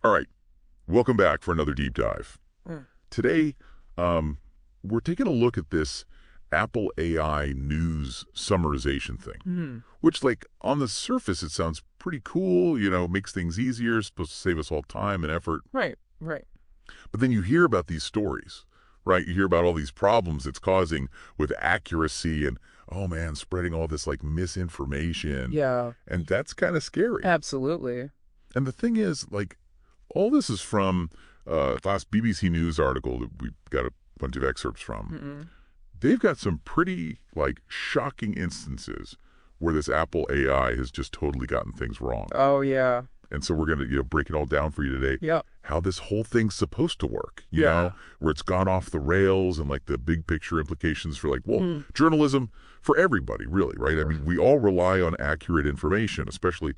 All right, welcome back for another deep dive. Mm. Today, we're taking a look at this Apple AI news summarization thing, Hmm. which, like, on the surface, it sounds pretty cool, makes things easier, supposed to save us all time and effort. Right, right. But then you hear about these stories, right? You hear about all these problems it's causing with accuracy and, oh man, spreading all this, like, misinformation. Yeah, And that's kind of scary. absolutely. And the thing is, like, all this is from last BBC News article that we got a bunch of excerpts from. Mm-mm. They've got some pretty, like, shocking instances where this Apple AI has just totally gotten things wrong. Oh, yeah. And so we're going to, break it all down for you today. Yep. How this whole thing's supposed to work, Yeah. where it's gone off the rails and, like, the big picture implications for, like, well, Mm. journalism for everybody, really, right? I mean, we all rely on accurate information, especially,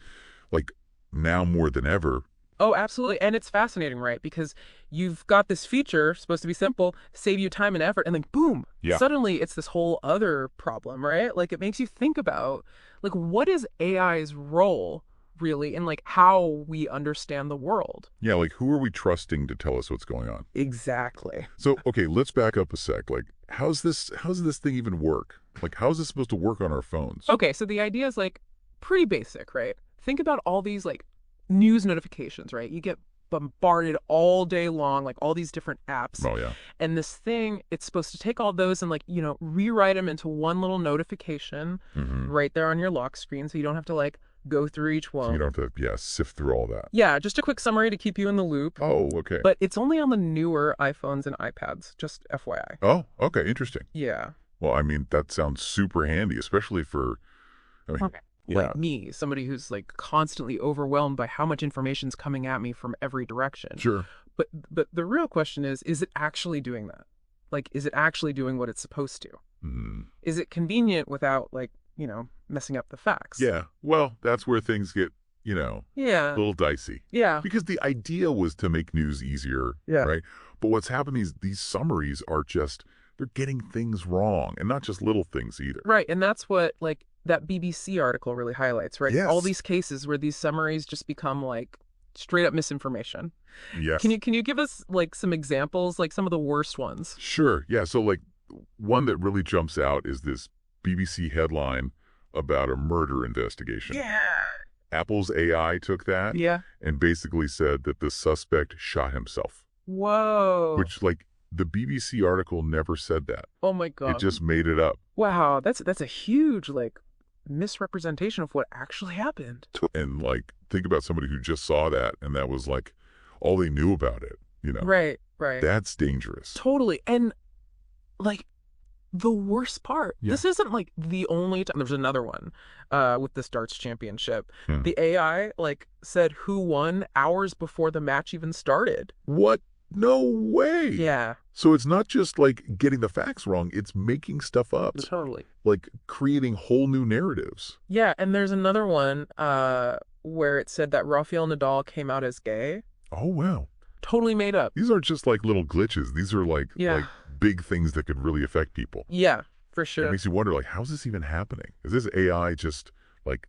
like, now more than ever. Oh, absolutely. And it's fascinating, right? Because you've got this feature, supposed to be simple, save you time and effort, and then boom, Yeah. suddenly it's this whole other problem, right? Like it makes you think about, like, what is AI's role really in like how we understand the world? Yeah, like, who are we trusting to tell us what's going on? Exactly. So, okay, let's back up a sec. Like, how's this thing even work? Like, how's this supposed to work on our phones? Okay, so the idea is like pretty basic, right? Think about all these like news notifications, right? You get bombarded all day long, like all these different apps. Oh, yeah. And this thing, it's supposed to take all those and like, rewrite them into one little notification Mm-hmm. right there on your lock screen so you don't have to like go through each So one. you don't have to, sift through all that. Yeah, just a quick summary to keep you in the loop. Oh, okay. But it's only on the newer iPhones and iPads, just FYI. Oh, okay, interesting. Yeah. Well, I mean, that sounds super handy, especially for, I mean, Okay. yeah. Like me, somebody who's like constantly overwhelmed by how much information's coming at me from every direction. Sure. But the real question is it actually doing that? Like, is it actually doing what it's supposed to? Mm. Is it convenient without like, messing up the facts? Yeah, well, that's where things get, a Yeah. little dicey. Yeah. Because the idea was to make news easier, Yeah. right? But what's happening is these summaries are just, they're getting things wrong, and not just little things either. Right. And that's what like that BBC article really highlights, right? Yes. All these cases where these summaries just become like straight up misinformation. Yes. Can you give us like some examples, like some of the worst ones? Sure, yeah. So, like, one that really jumps out is this BBC headline about a murder investigation. Yeah. Apple's AI took that Yeah. and basically said that the suspect shot himself, Whoa. which, like, the BBC article never said that. Oh my God. It just made it up. Wow, that's a huge like misrepresentation of what actually happened. And, like, think about somebody who just saw that and that was, like, all they knew about it, Right, right. That's dangerous. Totally. And like the worst part, Yeah. this isn't like the only time. There's another one with this darts championship. Hmm. The AI like said who won hours before the match even started. What? No way! Yeah, So it's not just, like, getting the facts wrong, it's making stuff up. totally. Like, creating whole new narratives. Yeah, and there's another one where it said that Rafael Nadal came out as gay. Oh, wow. Totally made up. These aren't just, like, little glitches. These are, like, Yeah. big things that could really affect people. Yeah, for It sure. makes you wonder, like, how's this even happening? Is this AI just, like,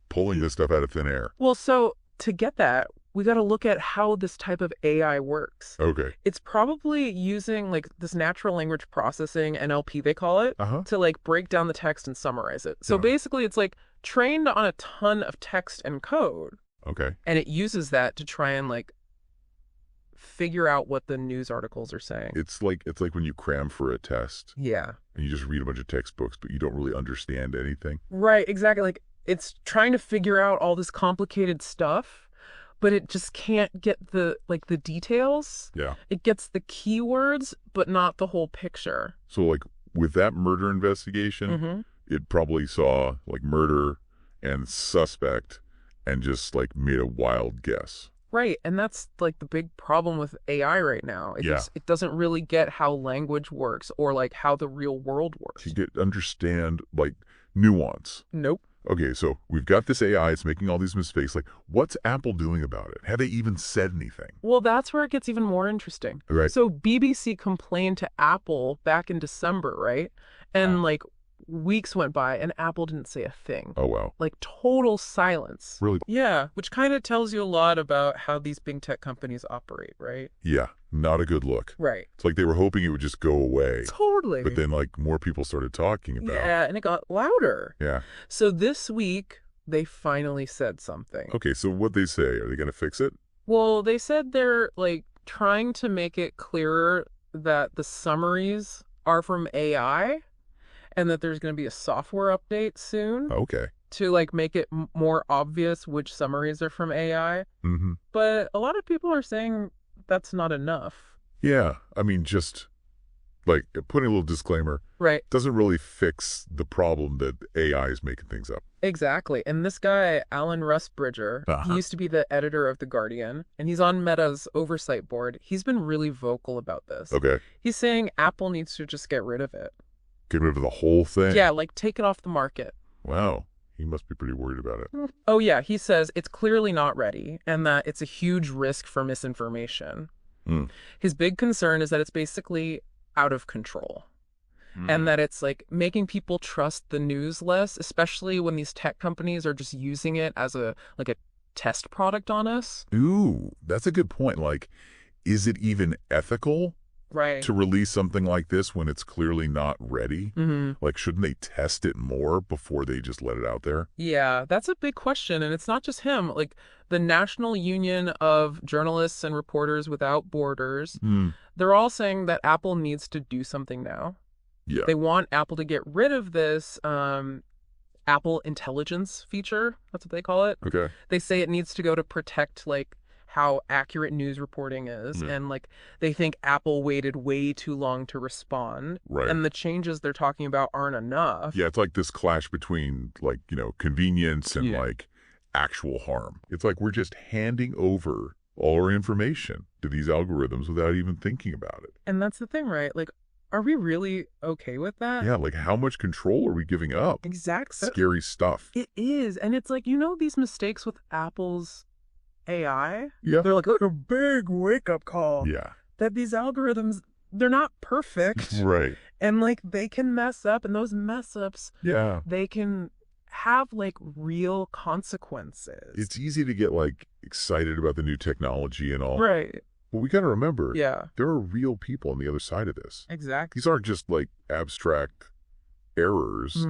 pulling this stuff out of thin air? Well, so to get that, we got to look at how this type of AI works. Okay. It's probably using like this natural language processing, NLP they call it, Uh-huh. to like break down the text and summarize it. So Yeah. basically it's like trained on a ton of text and code, Okay. and it uses that to try and like figure out what the news articles are saying. It's like when you cram for a test Yeah. and you just read a bunch of textbooks, but you don't really understand anything. Right, exactly. Like it's trying to figure out all this complicated stuff, but it just can't get the details. Yeah. It gets the keywords, but not the whole picture. So, like, with that murder investigation, Mm-hmm. it probably saw, like, murder and suspect and just, like, made a wild guess. Right, and that's like the big problem with AI right now. Yeah. It doesn't really get how language works or like how the real world works. To understand, like, nuance. Nope. Okay, so we've got this AI, it's making all these mistakes. Like, what's Apple doing about it? Have they even said anything? Well, that's where it gets even more interesting. Right. So BBC complained to Apple back in December, right? And like weeks went by and Apple didn't say a thing. Oh, wow. Like total silence. Really? Yeah, which kind of tells you a lot about how these big tech companies operate, right? Yeah, not a good look. Right. It's like they were hoping it would just go away. Totally. But then, like, more people started talking about it. Yeah, and it got louder. Yeah. So this week, they finally said something. Okay, so what'd they say? Are they going to fix it? Well, they said they're, like, trying to make it clearer that the summaries are from AI and that there's going to be a software update soon Okay. to, like, make it more obvious which summaries are from AI. Mm-hmm. But a lot of people are saying that's not enough. Yeah, I mean, just, like, putting a little disclaimer, Right. doesn't really fix the problem that AI is making things up. Exactly. And this guy, Alan Rusbridger, he used to be the editor of The Guardian, and he's on Meta's oversight board. He's been really vocal about this. Okay. He's saying Apple needs to just get rid of it. Get rid of the whole thing? Yeah, like take it off the market. Wow. He must be pretty worried about it. Oh, yeah. He says it's clearly not ready and that it's a huge risk for misinformation. His big concern is that it's basically out of control. And that it's like making people trust the news less, especially when these tech companies are just using it as a test product on us. Ooh, that's a good point. Like, is it even ethical Right. to release something like this when it's clearly not ready? Mm-hmm. Like, shouldn't they test it more before they just let it out there? Yeah, that's a big question. And it's not just him. Like the National Union of Journalists and Reporters Without Borders, they're all saying that Apple needs to do something now. Yeah. They want Apple to get rid of this Apple Intelligence feature. That's what they call it. Okay. They say it needs to go to protect like how accurate news reporting is. And like they think Apple waited way too long to respond. Right. And the changes they're talking about aren't enough. Yeah, it's like this clash between, like, you know, convenience and, like, actual harm. It's like we're just handing over all our information to these algorithms without even thinking about it. And that's the thing, right? Like, are we really okay with that? Yeah, like, how much control are we giving up? Exactly. Scary stuff. It is. And it's like, you know, these mistakes with Apple's AI? Yeah. They're like a big wake-up call. Yeah. That these algorithms, they're not perfect. Right. And, like, they can mess up. And those mess-ups, Yeah. they can have, like, real consequences. It's easy to get, like, excited about the new technology and all. Right. But we got to remember, Yeah. there are real people on the other side of this. Exactly. These aren't just, like, abstract errors.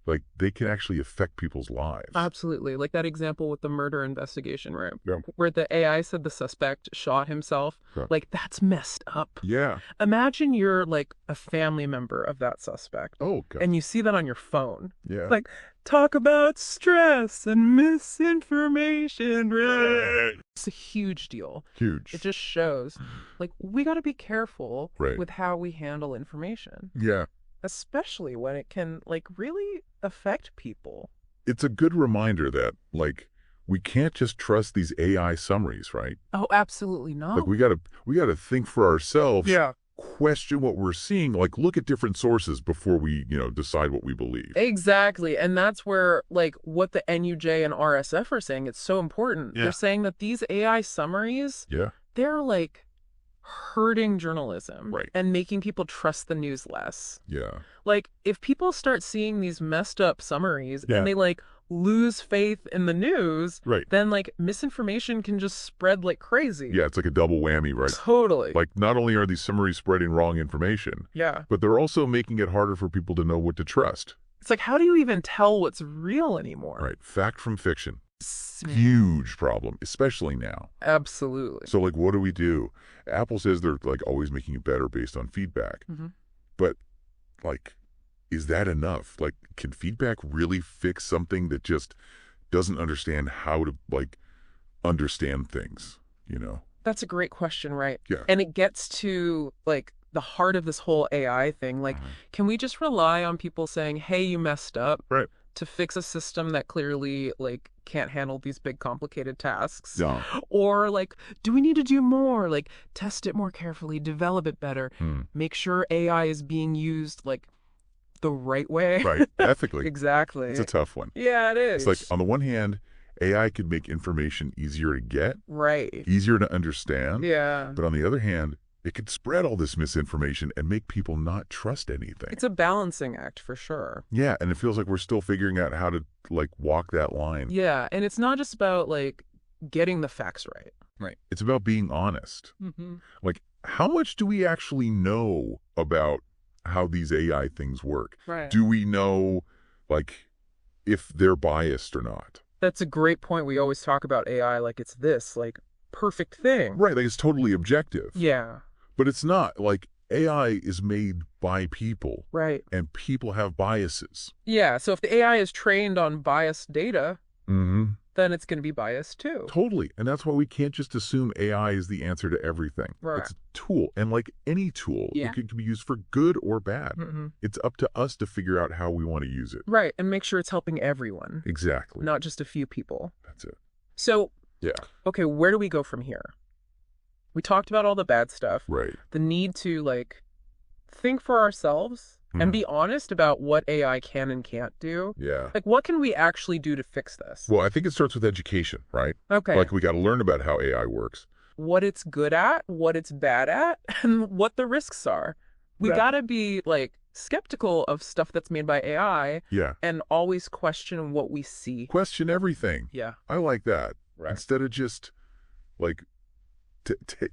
Like, they can actually affect people's lives. Absolutely. Like that example with the murder investigation, right? Yeah. Where the AI said the suspect shot himself. Yeah. Like, that's messed up. Yeah. Imagine you're like a family member of that suspect. Oh, God. And you see that on your phone. Yeah. Like, talk about stress and misinformation. Right? It's a huge deal. Huge. It just shows, like, we got to be careful Right. with how we handle information. Yeah. Especially when it can, like, really affect people. It's a good reminder that, like, we can't just trust these AI summaries, right? Oh, absolutely not. Like, we gotta think for ourselves. Yeah. Question what we're seeing. Like, look at different sources before we, you know, decide what we believe. Exactly. And that's where, like, what the NUJ and RSF are saying, it's so important. Yeah. They're saying that these AI summaries, Yeah. they're, like, hurting journalism. Right. And making people trust the news less. Yeah. Like, if people start seeing these messed up summaries Yeah. and they, like, lose faith in the news, Right. then, like, misinformation can just spread like crazy. Yeah, it's like a double whammy, right? Totally. Like, not only are these summaries spreading wrong information, Yeah. but they're also making it harder for people to know what to trust. It's like, how do you even tell what's real anymore? Right. Fact from fiction. Huge problem, especially now. Absolutely. So, like, what do? Apple says they're, like, always making it better based on feedback. But, like, is that enough? Like, can feedback really fix something that just doesn't understand how to, like, understand things, you know? That's a great question, right? Yeah. And it gets to, like, the heart of this whole AI thing. Like, can we just rely on people saying, hey, you messed up? Right. To fix a system that clearly, like, can't handle these big complicated tasks? No. Or, like, do we need to do more? Like, test it more carefully, develop it better, make sure AI is being used, like, the right way. Right. Ethically. Exactly. It's a tough one. Yeah, it is. It's like, on the one hand, AI could make information easier to get, right. easier to understand. Yeah. But on the other hand, it could spread all this misinformation and make people not trust anything. It's a balancing act for sure. Yeah, and it feels like we're still figuring out how to, like, walk that line. Yeah, and it's not just about, like, getting the facts right. Right. It's about being honest. Mm-hmm. Like, how much do we actually know about how these AI things work? Right. Do we know, like, if they're biased or not? That's a great point. We always talk about AI like it's this, like, perfect thing. Right, like it's totally objective. Yeah. But it's not. Like, AI is made by people. Right. And people have biases. Yeah, so if the AI is trained on biased data, Mm-hmm. then it's going to be biased too. Totally. And that's why we can't just assume AI is the answer to everything. Right. It's a tool. And like any tool, Yeah. it can be used for good or bad. Mm-hmm. It's up to us to figure out how we want to use it. Right, and make sure it's helping everyone, Exactly. not just a few people. That's it. So, Yeah. okay, where do we go from here? We talked about all the bad stuff. Right. The need to, like, think for ourselves and be honest about what AI can and can't do. Yeah. Like, what can we actually do to fix this? Well, I think it starts with education, right? Okay. Like, we got to learn about how AI works. What it's good at, what it's bad at, and what the risks are. We That- got to be, like, skeptical of stuff that's made by AI Yeah. and always question what we see. Question everything. Yeah. I like that. Right. Instead of just, like,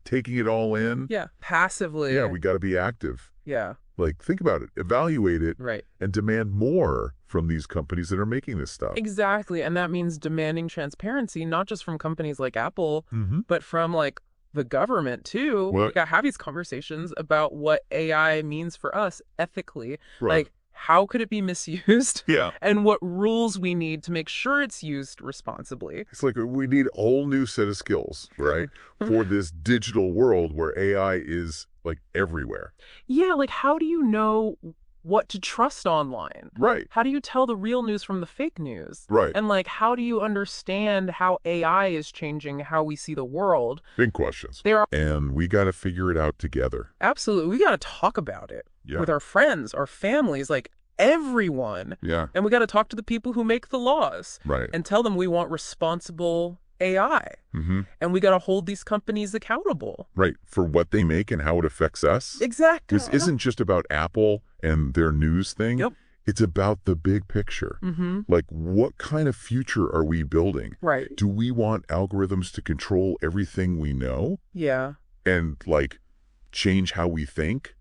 taking it all in. Yeah. Passively. Yeah, we got to be active. Yeah. Like, think about it. Evaluate it. Right. And demand more from these companies that are making this stuff. Exactly. And that means demanding transparency, not just from companies like Apple, Mm-hmm. but from, like, the government too. Well- We gotta have these conversations about what AI means for us ethically. Right. Like, how could it be misused? Yeah. And what rules we need to make sure it's used responsibly. It's like we need a whole new set of skills, right? For this digital world where AI is, like, everywhere. Yeah, like, how do you know what to trust online? Right. How do you tell the real news from the fake news? Right. And, like, how do you understand how AI is changing how we see the world? Big questions. There are And we got to figure it out together. absolutely, we got to talk about it Yeah. with our friends, our families, like everyone. Yeah. And we got to talk to the people who make the laws Right. and tell them we want responsible AI. Mm-hmm. And we got to hold these companies accountable. Right. For what they make and how it affects us. Exactly. This isn't just about Apple and their news thing. Yep. It's about the big picture. Mm-hmm. Like, what kind of future are we building? Right. Do we want algorithms to control everything we know Yeah. and, like, change how we think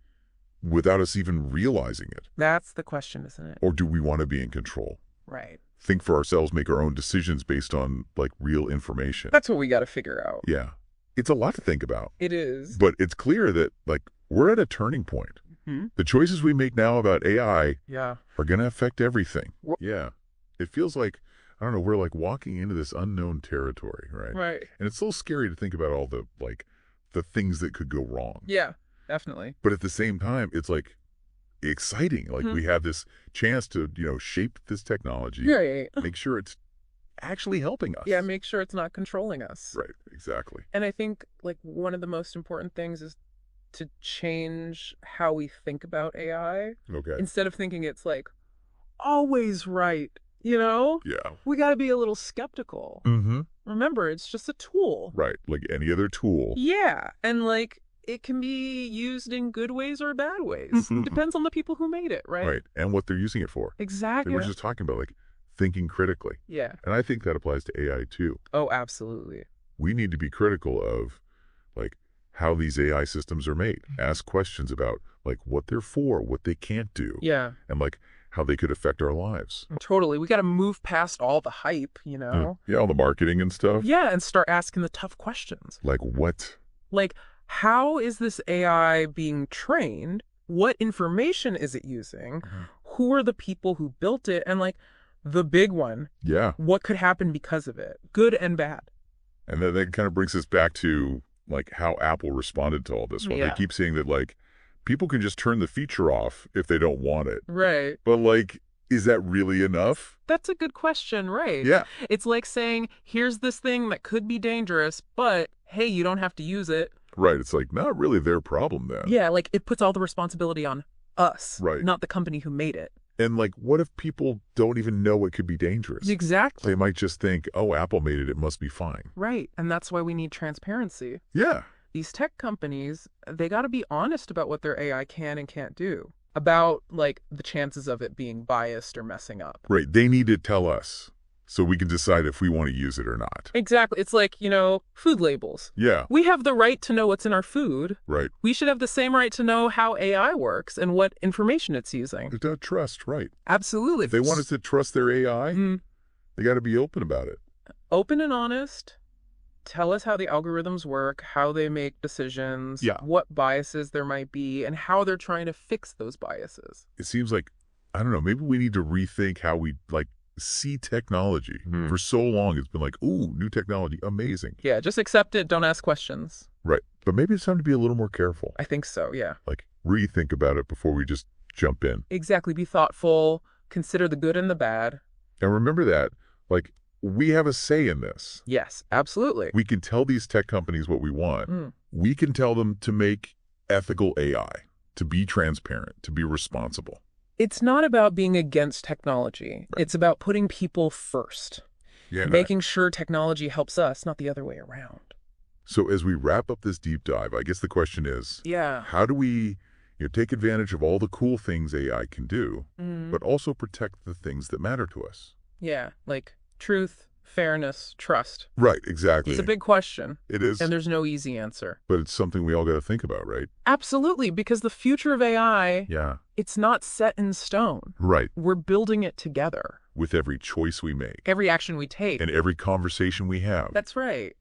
without us even realizing it? That's the question, isn't it? Or do we want to be in control? Right. Think for ourselves, make our own decisions based on, like, real information. That's what we got to figure out. Yeah. It's a lot to think about. It is. But it's clear that, like, we're at a turning point. Hmm? The choices we make now about AI Yeah. are going to affect everything. Wh- Yeah. It feels like, I don't know, we're, like, walking into this unknown territory, right? Right. And it's so scary to think about all the, like, the things that could go wrong. Yeah, definitely. But at the same time, it's, like, exciting. Like, we have this chance to, shape this technology, Right. make sure it's actually helping us. Yeah, make sure it's not controlling us. Right, exactly. And I think, like, one of the most important things is to change how we think about AI. Okay. Instead of thinking it's, like, always right, you know? Yeah. We got to be a little skeptical. Mm-hmm. Remember, it's just a tool. Right, like any other tool. Yeah, and, like, it can be used in good ways or bad ways. Depends on the people who made it, right? Right, and what they're using it for. Exactly. They were just talking about, like, thinking critically. Yeah. And I think that applies to AI, too. Oh, absolutely. We need to be critical of, like, how these AI systems are made. Ask questions about, like, what they're for, what they can't do, Yeah. and, like, how they could affect our lives. Totally. We got to move past all the hype, you know? Yeah, all the marketing and stuff. Yeah, and start asking the tough questions. Like, what? Like, how is this AI being trained? What information is it using? Who are the people who built it? And, like, the big one, Yeah. what could happen because of it? Good and bad. And then that kind of brings us back to, like, how Apple responded to all this. Well, Yeah. they keep saying that, like, people can just turn the feature off if they don't want it. Right. But, like, is that really enough? That's a good question, right? Yeah. It's like saying, here's this thing that could be dangerous, but hey, you don't have to use it. Right. It's like, not really their problem then. Yeah, like, it puts all the responsibility on us, Right. not the company who made it. And, like, what if people don't even know it could be dangerous? Exactly. They might just think, oh, Apple made it, it must be fine. Right. And that's why we need transparency. Yeah. these tech companies, they got to be honest about what their AI can and can't do, about, like, the chances of it being biased or messing up. Right. They need to tell us so we can decide if we want to use it or not. Exactly. It's like, food labels. Yeah. We have the right to know what's in our food. Right. We should have the same right to know how AI works and what information it's using. Trust, right. Absolutely. If they want us to trust their AI, they got to be open about it. Open and honest. Tell us how the algorithms work, how they make decisions, what biases there might be, and how they're trying to fix those biases. It seems like, I don't know, maybe we need to rethink how we, see technology. For so long, it's been like, ooh, new technology, amazing. Yeah, just accept it, don't ask questions. Right. But maybe it's time to be a little more careful. I think so, yeah. Rethink about it before we just jump in. Exactly. Be thoughtful. Consider the good and the bad. And remember that, we have a say in this. Yes, absolutely. We can tell these tech companies what we want. We can tell them to make ethical AI, to be transparent, to be responsible. It's not about being against technology. Right. It's about putting people first. Yeah, making sure technology helps us, not the other way around. So as we wrap up this deep dive, I guess the question is, how do we take advantage of all the cool things AI can do, but also protect the things that matter to us? Yeah, like truth, fairness, trust. Right, exactly. It's a big question. It is. And there's no easy answer. But it's something we all got to think about, right? Absolutely, because the future of AI, it's not set in stone. Right. We're building it together. With every choice we make. Every action we take. And every conversation we have. That's right.